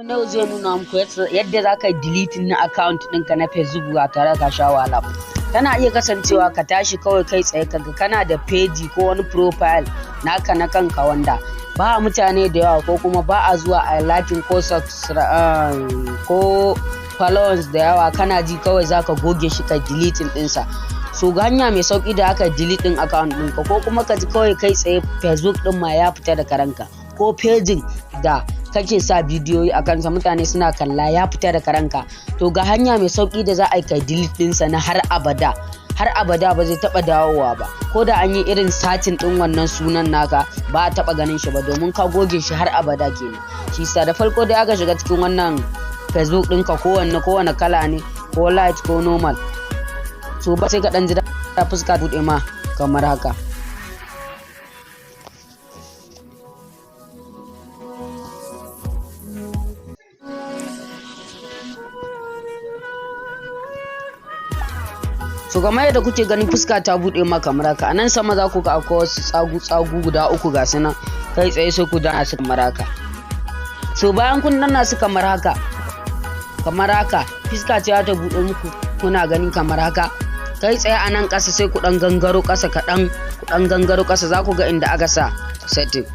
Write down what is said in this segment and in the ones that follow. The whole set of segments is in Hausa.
Yau zai nuna muku yadda za ka yi deleting na account ɗinka na Facebook ba tare da ka sha wahala ba. Tana iya kasancewa ka tashi kawai kai tsaye kaga kana da page ko wani profile naka na kanka wanda ba mutane da yawa ko kuma ba a zuwa a liking ko ko followers da yawa, kana ji kawai zaka goge shi ka deleting ɗinsa. So ga hanya mai sauki da aka delete ɗin account ɗinka, ko kuma ka ji kawai kai tsaye Facebook ɗin ma ya fita da karanka, ko page da kake sa bidiyoyi a kansa mutane suna kalla ya fita da karanka. To ga hanya mai sauki da za a yi ka delete ɗinsa na har abada ba zai taba dawowa ba, ko da an yi irin satin ɗin wannan sunan naka ba a taba ganin shi ba, domin ka goge shi har abada kenan. Shi sa da farko dai aka shiga cikin wannan Facebook ɗinka, kowane kala ne, ko light ko normal. So ba sai ka dan jira fuska buɗe ma kamar haka. So kamar yadda kuke ganin fuska ta buɗe ma kamar haka, anan sama za ku ga akwai wasu tsagu guda uku ga su nan, kai tsaye sai ku danna su kamar haka. So bayan kun danna su kamar haka fuska ce ta buɗe muku, kuna gani kamar haka. Kai tsaye a nan ƙasa sai ku ɗan gangaro ƙasa kaɗan, za ku ga inda aka sa setting.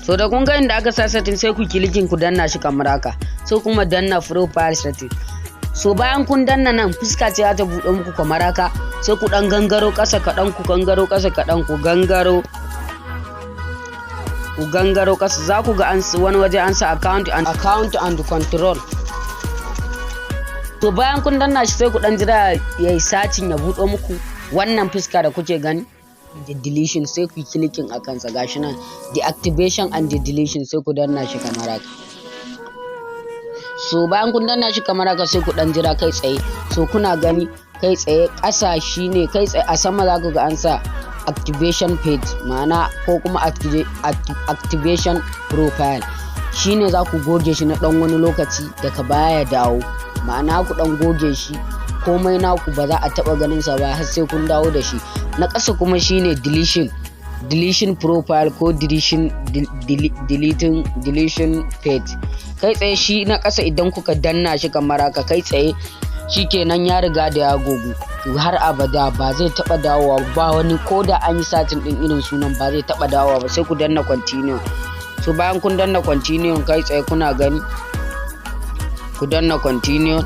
So da kun ga inda aka sa setting sai ku kilikin ku danna shi kamar haka, sai kuma danna profile setting. So bayan kun danna nan fuska ce ta buɗe muku kamar haka, sai ku ɗan gangaro ƙasa kaɗan, ku gangaro ƙasa, za ku ga wani waje an sa account and control. To bayan kun danna shi sai ku ɗan jira yayi searching ya buɗe muku wannan fuska da kuke gani da deletion, sai ku clicking a kansa, gashi nan deactivation and deletion, sai ku danna shi kamar haka. So bayan kun danna shi kamar haka sai ku dan jira kai tsaye. So kuna gani kai tsaye ƙasa shine kai tsaye a sama za ku ga an sa activation page, ma'ana ko kuma activation profile. Shine za ku goge shi na dan wani lokaci daga baya ya dawo, ma'ana ku dan goge shi komai naku ba za a taba ganin sa ba har sai kun dawo da shi. Na ƙasa kuma shine deletion profile ko deletion page. Kai tsaye shi na ƙasa idan kuka danna shi kamar haka kai tsaye shikenan ya riga da ya gogu har abada, ba zai taba dawowa ba. Wani koda an yi satin din irin sunan ba zai taba dawowa ba, sai ku danna continue. So bayan kun danna continue kai tsaye kuna gani ku danna continue,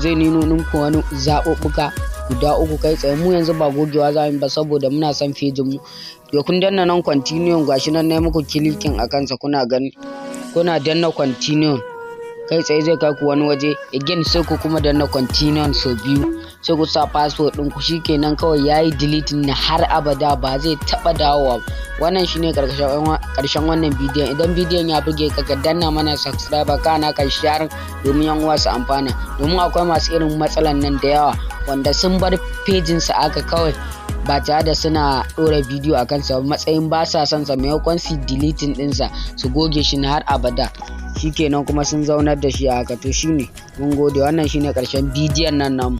zai nino muku wani zaɓuɓɓuka guda uku. Kai tsaye mu yanzu ba gogewa za mu ba saboda muna son fejin mu. To kun danna nan continue, gashi nan ne muku clicking a kansa, kuna gani kuna danna continue kai tsaye zai kai ku wani waje again, sai ku kuma danna continue so biyu, sai ku sa password din ku, shikenan kawai yayi deleting na har abada ba zai taba dawowa. Wannan shine karshen wannan bidiyon. Idan bidiyon ya burge ka danna mana subscribe kana ka share domin yan uwa su amfana, domin akwai masu irin matsalan nan da yawa wanda sun bar pejin sa aka kawai ba tare da suna ɗora bidiyo a kansa, matsayin ba sa son sa, maimakon su deleting ɗinsa su goge shi na har abada, shikenan kuma sun zaunar da shi a haka. To shine mun gode, wannan shine karshen bidiyon nan namu.